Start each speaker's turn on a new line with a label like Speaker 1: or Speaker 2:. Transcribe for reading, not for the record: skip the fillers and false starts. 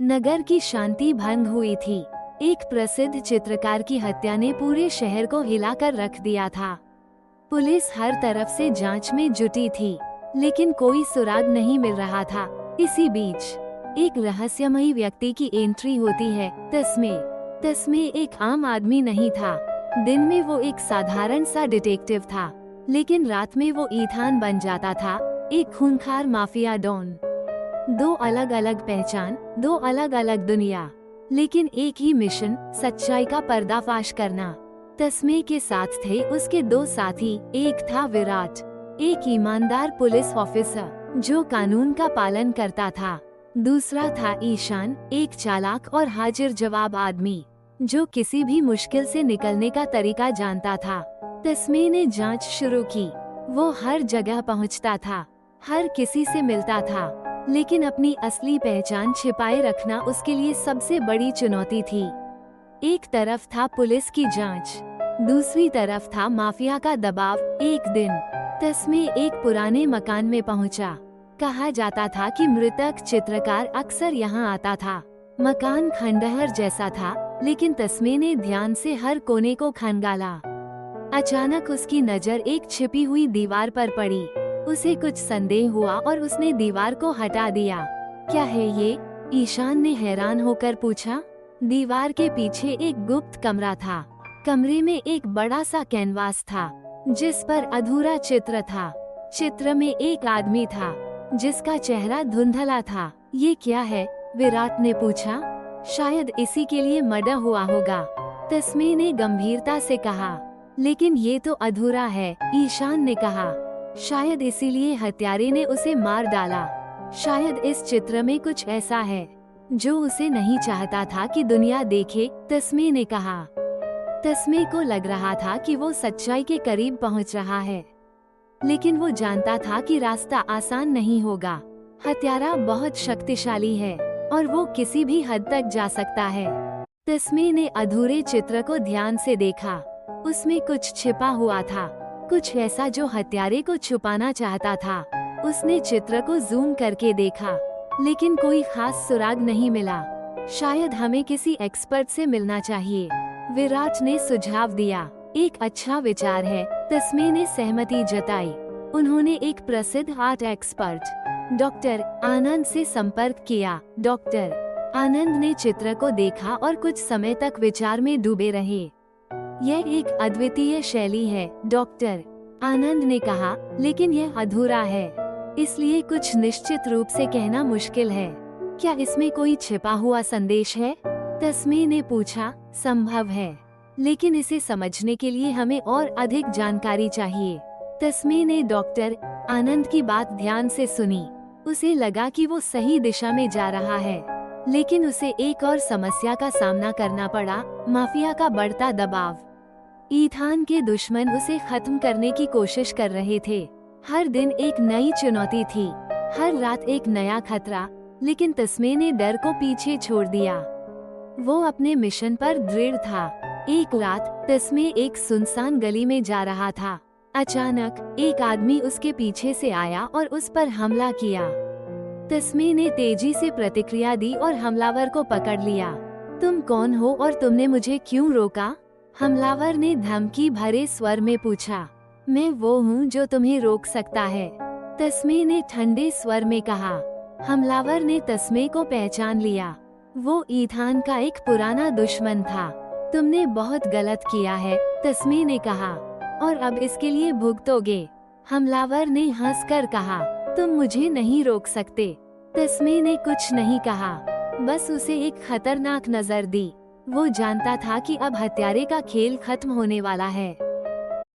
Speaker 1: नगर की शांति भंग हुई थी। एक प्रसिद्ध चित्रकार की हत्या ने पूरे शहर को हिलाकर रख दिया था। पुलिस हर तरफ से जांच में जुटी थी, लेकिन कोई सुराग नहीं मिल रहा था। इसी बीच एक रहस्यमयी व्यक्ति की एंट्री होती है। तस्मे एक आम आदमी नहीं था। दिन में वो एक साधारण सा डिटेक्टिव था, लेकिन रात में वो ईथान बन जाता था, एक खूंखार माफिया डॉन। दो अलग अलग पहचान, दो अलग अलग दुनिया, लेकिन एक ही मिशन, सच्चाई का पर्दाफाश करना। तस्मे के साथ थे उसके दो साथी। एक था विराट, एक ईमानदार पुलिस ऑफिसर जो कानून का पालन करता था। दूसरा था ईशान, एक चालाक और हाजिर जवाब आदमी जो किसी भी मुश्किल से निकलने का तरीका जानता था। तस्मे ने जांच शुरू की। वो हर जगह पहुंचता था, हर किसी से मिलता था, लेकिन अपनी असली पहचान छिपाए रखना उसके लिए सबसे बड़ी चुनौती थी। एक तरफ था पुलिस की जांच, दूसरी तरफ था माफिया का दबाव। एक दिन तस्मे एक पुराने मकान में पहुंचा। कहा जाता था कि मृतक चित्रकार अक्सर यहाँ आता था। मकान खंडहर जैसा था, लेकिन तस्मे ने ध्यान से हर कोने को खंगाला। अचानक उसकी नजर एक छिपी हुई दीवार पर पड़ी। उसे कुछ संदेह हुआ और उसने दीवार को हटा दिया। क्या है ये? ईशान ने हैरान होकर पूछा। दीवार के पीछे एक गुप्त कमरा था। कमरे में एक बड़ा सा कैनवास था, जिस पर अधूरा चित्र था। चित्र में एक आदमी था, जिसका चेहरा धुंधला था। ये क्या है? विराट ने पूछा। शायद इसी के लिए मर्डर हुआ होगा, तस्मे ने गंभीरता से कहा। लेकिन ये तो अधूरा है, ईशान ने कहा। शायद इसीलिए हत्यारे ने उसे मार डाला। शायद इस चित्र में कुछ ऐसा है जो उसे नहीं चाहता था कि दुनिया देखे, तस्मे ने कहा। तस्मे को लग रहा था कि वो सच्चाई के करीब पहुंच रहा है, लेकिन वो जानता था कि रास्ता आसान नहीं होगा। हत्यारा बहुत शक्तिशाली है और वो किसी भी हद तक जा सकता है। तस्मे ने अधूरे चित्र को ध्यान से देखा। उसमें कुछ छिपा हुआ था, कुछ ऐसा जो हत्यारे को छुपाना चाहता था। उसने चित्र को जूम करके देखा, लेकिन कोई खास सुराग नहीं मिला। शायद हमें किसी एक्सपर्ट से मिलना चाहिए, विराट ने सुझाव दिया। एक अच्छा विचार है, तस्मे ने सहमति जताई। उन्होंने एक प्रसिद्ध आर्ट एक्सपर्ट डॉक्टर आनंद से संपर्क किया। डॉक्टर आनंद ने चित्र को देखा और कुछ समय तक विचार में डूबे रहे। यह एक अद्वितीय शैली है, डॉक्टर आनंद ने कहा, लेकिन यह अधूरा है, इसलिए कुछ निश्चित रूप से कहना मुश्किल है। क्या इसमें कोई छिपा हुआ संदेश है? तस्मे ने पूछा। संभव है, लेकिन इसे समझने के लिए हमें और अधिक जानकारी चाहिए। तस्मे ने डॉक्टर आनंद की बात ध्यान से सुनी। उसे लगा कि वो सही दिशा में जा रहा है, लेकिन उसे एक और समस्या का सामना करना पड़ा, माफिया का बढ़ता दबाव। ईथान के दुश्मन उसे खत्म करने की कोशिश कर रहे थे। हर दिन एक नई चुनौती थी, हर रात एक नया खतरा, लेकिन तस्मे ने डर को पीछे छोड़ दिया। वो अपने मिशन पर दृढ़ था। एक रात तस्मे एक सुनसान गली में जा रहा था। अचानक एक आदमी उसके पीछे से आया और उस पर हमला किया। तस्मे ने तेजी से प्रतिक्रिया दी और हमलावर को पकड़ लिया। तुम कौन हो और तुमने मुझे क्यों रोका? हमलावर ने धमकी भरे स्वर में पूछा। मैं वो हूँ जो तुम्हें रोक सकता है, तस्मे ने ठंडे स्वर में कहा। हमलावर ने तस्मे को पहचान लिया। वो ईथान का एक पुराना दुश्मन था। तुमने बहुत गलत किया है, तस्मे ने कहा, और अब इसके लिए भुगतोगे। हमलावर ने हंसकर कहा, तुम मुझे नहीं रोक सकते। तस्मे ने कुछ नहीं कहा, बस उसे एक खतरनाक नजर दी। वो जानता था कि अब हत्यारे का खेल खत्म होने वाला है।